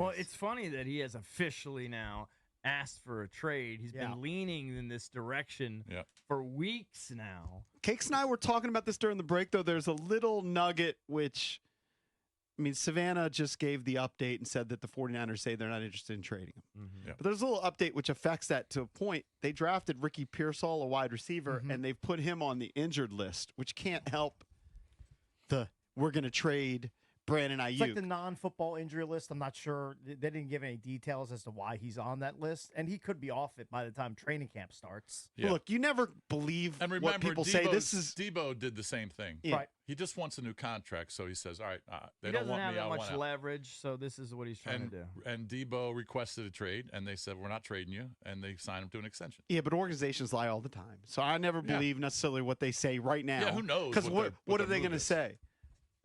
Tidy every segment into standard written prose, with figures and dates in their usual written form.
Well, it's funny that he has officially now asked for a trade. He's been leaning in this direction for weeks now. Cakes and I were talking about this during the break, though. There's a little nugget which, I mean, Savannah just gave the update and said that the 49ers say they're not interested in trading him. But there's a little update which affects that to a point. They drafted Ricky Pearsall, a wide receiver, and they've put him on the injured list, which can't help we're going to trade Brandon Aiyuk. It's like the non-football injury list. I'm not sure. They didn't give any details as to why he's on that list, and he could be off it by the time training camp starts. Yeah. Look, you never believe and remember, what people say. Debo did the same thing. Yeah. Right. He just wants a new contract, so he says, all right, they he don't want me. He doesn't have that much leverage, so this is what he's trying to do. And Debo requested a trade, and they said, we're not trading you, and they signed him to an extension. Yeah, but organizations lie all the time, so I never believe necessarily what they say right now. Yeah, who knows? Because what are they going to say?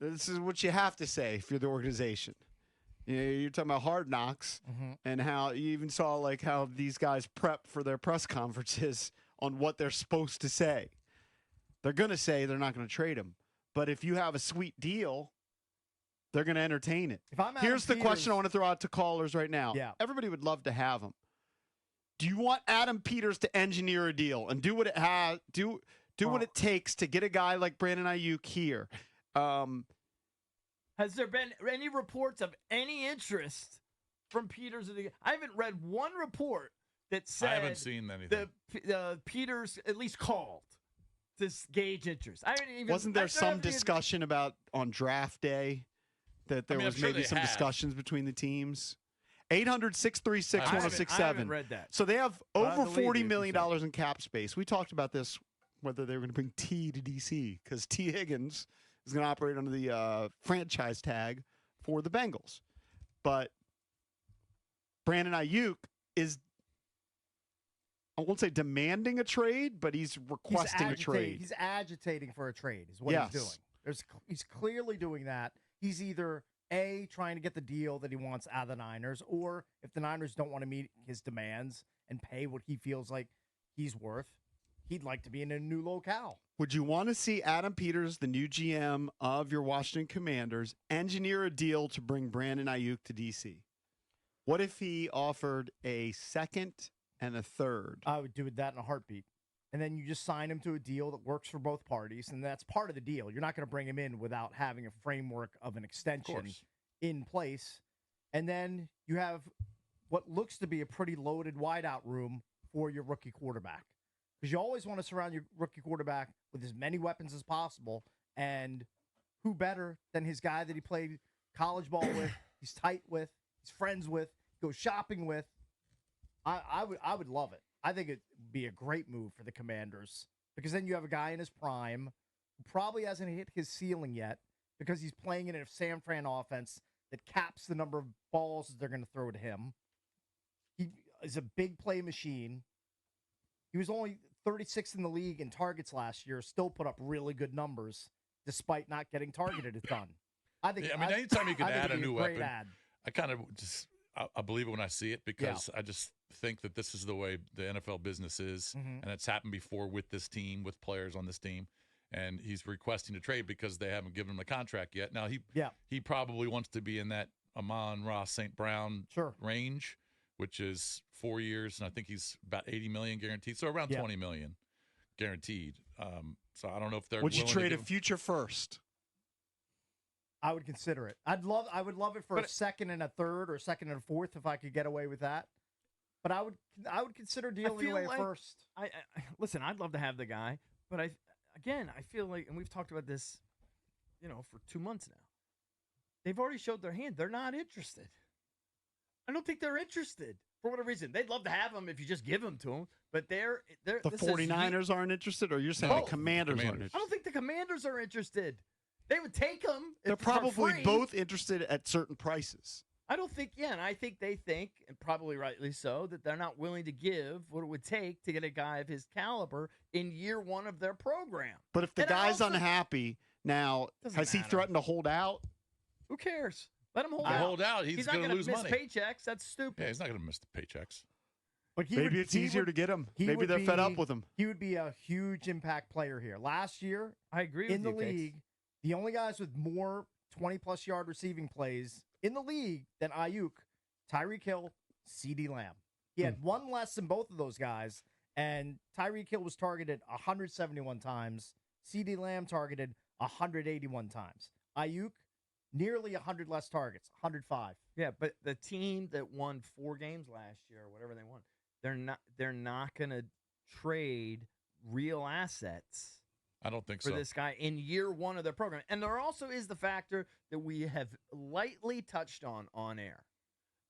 This is what you have to say if you're the organization. You know, you're talking about Hard Knocks and how you even saw like how these guys prep for their press conferences on what they're supposed to say. They're going to say they're not going to trade him. But if you have a sweet deal, they're going to entertain it. Here's the question I want to throw out to callers right now. Yeah. Everybody would love to have him. Do you want Adam Peters to engineer a deal and do what it has, do what it takes to get a guy like Brandon Aiyuk here? Has there been any reports of any interest from Peters? I haven't read one report that said I haven't seen anything. The Peters at least called to gauge interest. Wasn't there some discussion about on draft day that there was maybe some discussions between the teams? 800-636-1067. I haven't read that. So they have over $40 million in cap space. We talked about this, whether they were going to bring T to DC, because T. Higgins is going to operate under the franchise tag for the Bengals. But Brandon Aiyuk is, I won't say demanding a trade, but he's requesting a trade. He's agitating for a trade is what he's doing. He's clearly doing that. He's either, A, trying to get the deal that he wants out of the Niners, or if the Niners don't want to meet his demands and pay what he feels like he's worth, he'd like to be in a new locale. Would you want to see Adam Peters, the new GM of your Washington Commanders, engineer a deal to bring Brandon Aiyuk to D.C.? What if he offered a second and a third? I would do that in a heartbeat. And then you just sign him to a deal that works for both parties, and that's part of the deal. You're not going to bring him in without having a framework of an extension in place. And then you have what looks to be a pretty loaded wideout room for your rookie quarterback. Because you always want to surround your rookie quarterback with as many weapons as possible. And who better than his guy that he played college ball with, he's tight with, he's friends with, goes shopping with. I would love it. I think it'd be a great move for the Commanders because then you have a guy in his prime who probably hasn't hit his ceiling yet because he's playing in a San Fran offense that caps the number of balls that they're going to throw to him. He is a big play machine. He was only 36th in the league in targets last year, still put up really good numbers despite not getting targeted a ton. I think. Yeah, I mean, anytime you can add a new weapon, I kind of just I believe it when I see it because I just think that this is the way the NFL business is, and it's happened before with this team, with players on this team. And he's requesting a trade because they haven't given him a contract yet. Now he probably wants to be in that Amon-Ra St. Brown range, which is 4 years, and I think he's about $80 million guaranteed, so around $20 million guaranteed. So I don't know if they're. Would you trade a future first? I would consider it. I would love it for a second and a third, or a second and a fourth if I could get away with that. But I would consider dealing away first. Listen, I'd love to have the guy, but I feel like, and we've talked about this, for 2 months now. They've already showed their hand. They're not interested. I don't think they're interested for whatever reason. They'd love to have him if you just give them to them, but they're the 49ers aren't interested, or you're saying the Commanders aren't interested? I don't think the Commanders are interested. They would take them. They're probably both interested at certain prices. I don't think, and I think they think, and probably rightly so, that they're not willing to give what it would take to get a guy of his caliber in year one of their program. But if the guy's unhappy now, has he threatened to hold out? Who cares? Let him hold out. Hold out. He's not going to lose miss money. Paychecks. That's stupid. Yeah, he's not going to miss the paychecks. But maybe it's easier to get him. Maybe they're fed up with him. He would be a huge impact player here. Last year, I agree in the league, the only guys with more 20-plus yard receiving plays in the league than Aiyuk Tyreek Hill, CeeDee Lamb. He had one less than both of those guys, and Tyreek Hill was targeted 171 times. CeeDee Lamb targeted 181 times. Aiyuk, nearly 100 less targets, 105. Yeah, but the team that won 4 games last year, or whatever they won, they're not going to trade real assets. I don't think for so. this guy in year 1 of their program. And there also is the factor that we have lightly touched on air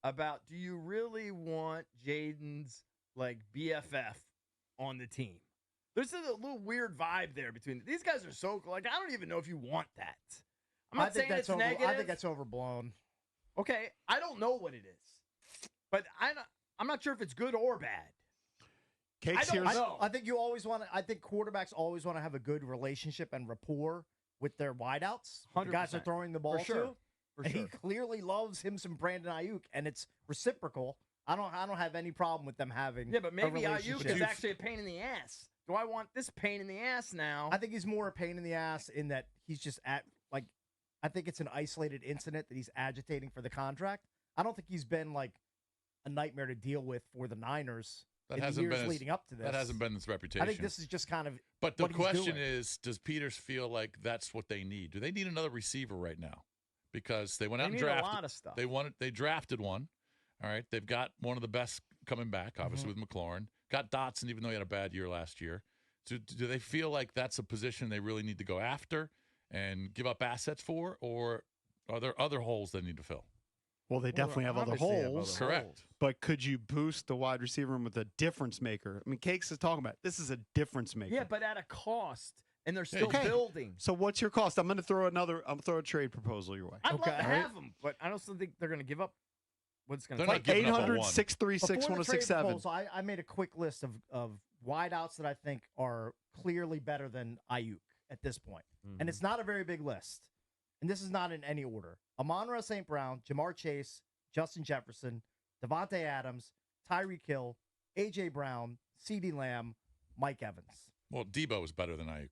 about, do you really want Jaden's like BFF on the team? There's a little weird vibe there between these guys. Are so like, I don't even know if you want that. I'm not saying it's negative. I think that's overblown. Okay, I don't know what it is, but I'm not sure if it's good or bad. Cakes I don't know. I think you always want to. I think quarterbacks always want to have a good relationship and rapport with their wideouts. The guys are throwing the ball to. And he clearly loves him some Brandon Aiyuk, and it's reciprocal. I don't have any problem with them having. Yeah, but maybe Aiyuk is actually a pain in the ass. Do I want this pain in the ass now? I think he's more a pain in the ass in that he's just I think it's an isolated incident that he's agitating for the contract. I don't think he's been like a nightmare to deal with for the Niners. That hasn't been leading up to this. That hasn't been his reputation. I think this is just kind of. But the question is, does Peters feel like that's what they need? Do they need another receiver right now? Because they went out and drafted a lot of stuff. They drafted one. All right, they've got one of the best coming back, obviously with McLaurin. Got Dotson, even though he had a bad year last year. So do they feel like that's a position they really need to go after and give up assets for, or are there other holes they need to fill? Well, they definitely have other holes. Correct. But could you boost the wide receiver room with a difference maker? I mean, Cakes is talking about this is a difference maker. Yeah, but at a cost, and they're still building. So what's your cost? I'm going to throw a trade proposal your way. I'd love to have them, but I don't think they're going to give up what's going to take. 800-636-1067. I made a quick list of wideouts that I think are clearly better than Aiyuk at this point. And it's not a very big list. And this is not in any order. Amon-Ra St. Brown, Jamar Chase, Justin Jefferson, Devontae Adams, Tyreek Hill, A.J. Brown, CeeDee Lamb, Mike Evans. Well, Debo is better than Aiyuk.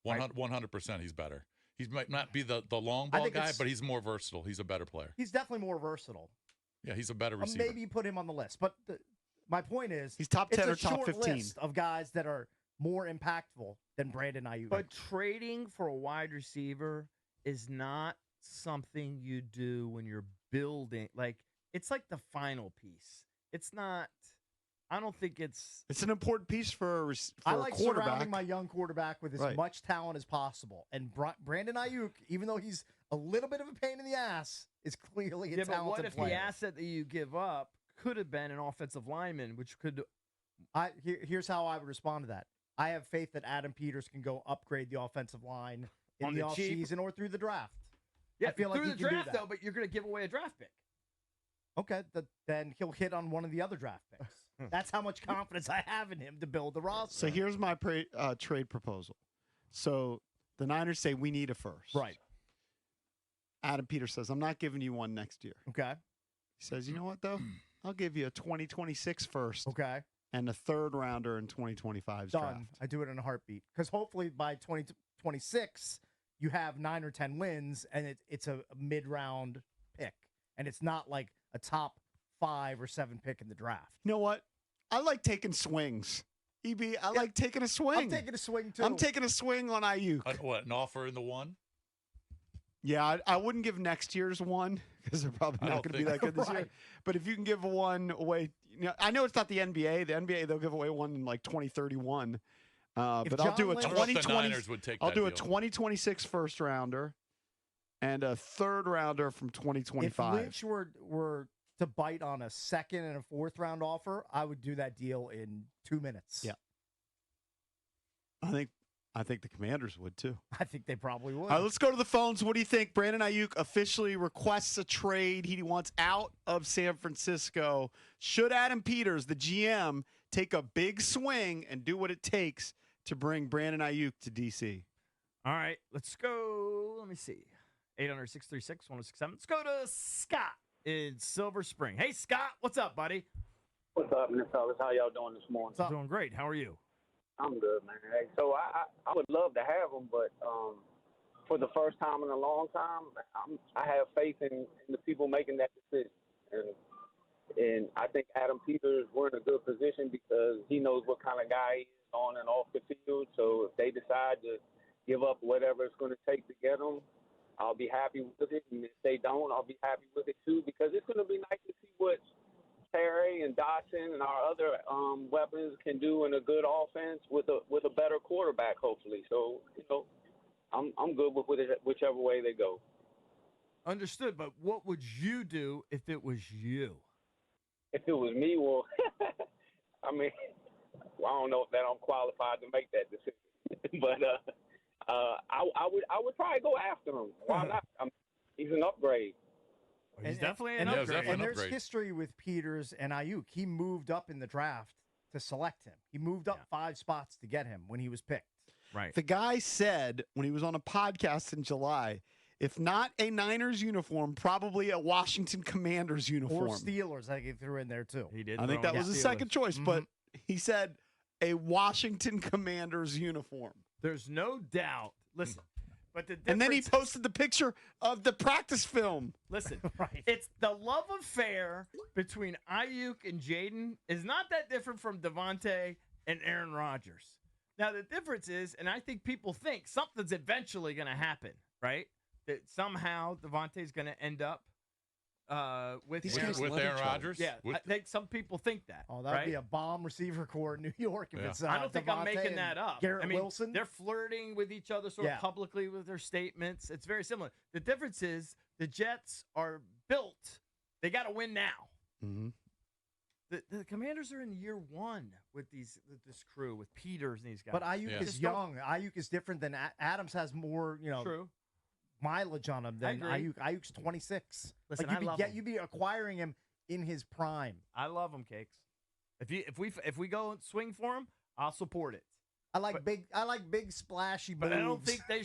100% he's better. He might not be the long ball guy, but he's more versatile. He's a better player. He's definitely more versatile. Yeah, he's a better receiver. Maybe you put him on the list. But my point is, he's top 10 or top 15 list of guys that are more impactful than Brandon Aiyuk. But trading for a wide receiver is not something you do when you're building. Like, it's like the final piece. It's not. I don't think it's an important piece for a quarterback. I like surrounding my young quarterback with as much talent as possible. And Brandon Aiyuk, even though he's a little bit of a pain in the ass, is clearly a talented player. But what if the asset that you give up could have been an offensive lineman, which could. Here's how I would respond to that. I have faith that Adam Peters can go upgrade the offensive line in the offseason or through the draft. Yeah, I feel through like the draft, though, but you're going to give away a draft pick. Okay, then he'll hit on one of the other draft picks. That's how much confidence I have in him to build the roster. So here's my trade proposal. So the Niners say we need a first. Right. Adam Peters says, I'm not giving you one next year. Okay. He says, you know what, though? I'll give you a 2026 first. Okay. And a third rounder in 2025's Done. draft. I do it in a heartbeat. Because hopefully by 2026, you have 9 or 10 wins, and it's a mid-round pick. And it's not like a top 5 or 7 pick in the draft. You know what? I like taking swings. EB, I like taking a swing. I'm taking a swing, too. I'm taking a swing on Aiyuk. What, an offer in the one? Yeah, I wouldn't give next year's one because they're probably not going to be that good this year. But if you can give one away, I know it's not the NBA. The NBA, they'll give away one in like 2031. But I'll do a 2020. I'll do a 2026 first rounder and a third rounder from 2025. If Lynch were to bite on a second and a fourth round offer, I would do that deal in 2 minutes. Yeah. I think the Commanders would too. I think they probably would. All right, let's go to the phones. What do you think? Brandon Aiyuk officially requests a trade. He wants out of San Francisco. Should Adam Peters, the GM, take a big swing and do what it takes to bring Brandon Aiyuk to DC? All right, let's go. Let me see. 800-636-1067. Let's go to Scott in Silver Spring. Hey, Scott, what's up, buddy? What's up, man, fellas? How y'all doing this morning? I'm doing great. How are you? I'm good, man. Hey, so I would love to have them, but for the first time in a long time, I have faith in the people making that decision. And I think Adam Peters, we're in a good position because he knows what kind of guy he is on and off the field. So if they decide to give up whatever it's going to take to get him, I'll be happy with it. And if they don't, I'll be happy with it too, because it's going to be nice to see what Terry and Dotson and our other weapons can do in a good offense with a better quarterback, hopefully. So, I'm good with it whichever way they go. Understood, but what would you do if it was you? If it was me, well, I mean, I don't know if that I'm qualified to make that decision, but I would probably go after him. Why not? He's an upgrade. He's definitely an upgrade. And there's history with Peters and Aiyuk. He moved up in the draft to select him. He moved up 5 spots to get him when he was picked. Right. The guy said when he was on a podcast in July, if not a Niners uniform, probably a Washington Commanders uniform. Or Steelers, I think he threw in there too. He did. I think that was his second choice, but he said a Washington Commanders uniform. There's no doubt. Listen, but the difference, and then he posted the picture of the practice film. Listen, it's the love affair between Aiyuk and Jaden is not that different from Devontae and Aaron Rodgers. Now, the difference is, and I think people think something's eventually going to happen, right? That somehow Devontae's going to end up with Aaron Rodgers. Yeah, I think some people think that. Oh, that would be a bomb receiver core in New York if it's I don't think I'm making that up. Garrett Wilson. They're flirting with each other sort of publicly with their statements. It's very similar. The difference is the Jets are built. They got to win now. Mm-hmm. The Commanders are in year 1 with this crew, with Peters and these guys. But Aiyuk is young. Aiyuk is different than Adams. Has more, True. mileage on him than Aiyuk. Aiyuk's 26. Listen, you'd be acquiring him in his prime. I love him, Cakes. If we go and swing for him, I'll support it. I like big splashy moves. But I don't think they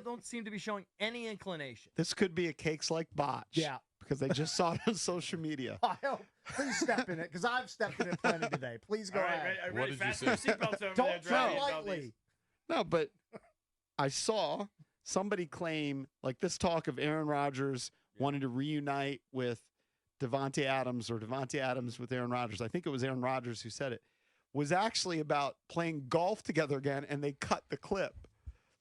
don't seem to be showing any inclination. This could be a Cakes like botch. Yeah. Because they just saw it on social media. I hope. Please step in it, because I've stepped in it plenty today. Please go ahead. What did you say? Don't tread lightly. No, but I saw somebody claim, like this talk of Aaron Rodgers wanting to reunite with Devontae Adams or Devontae Adams with Aaron Rodgers. I think it was Aaron Rodgers who said it. Was actually about playing golf together again, and they cut the clip.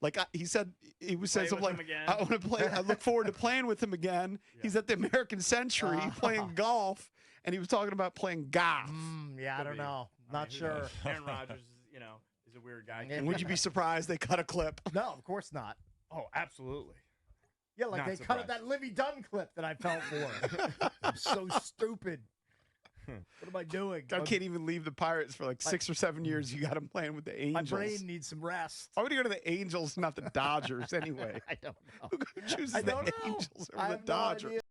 Like he said something like, I want to play. I look forward to playing with him again. Yeah. He's at the American Century playing golf, and he was talking about playing golf. I don't know. Not sure. Aaron Rodgers, is a weird guy. And would you be surprised they cut a clip? No, of course not. Oh, absolutely. Yeah, like they cut that Livy Dunn clip that I felt for. I'm so stupid. What am I doing? I can't even leave the Pirates for like 6 or 7 years. You got him playing with the Angels. My brain needs some rest. Why would you go to the Angels, not the Dodgers, anyway? I don't know. Who chooses the Angels over the Dodgers?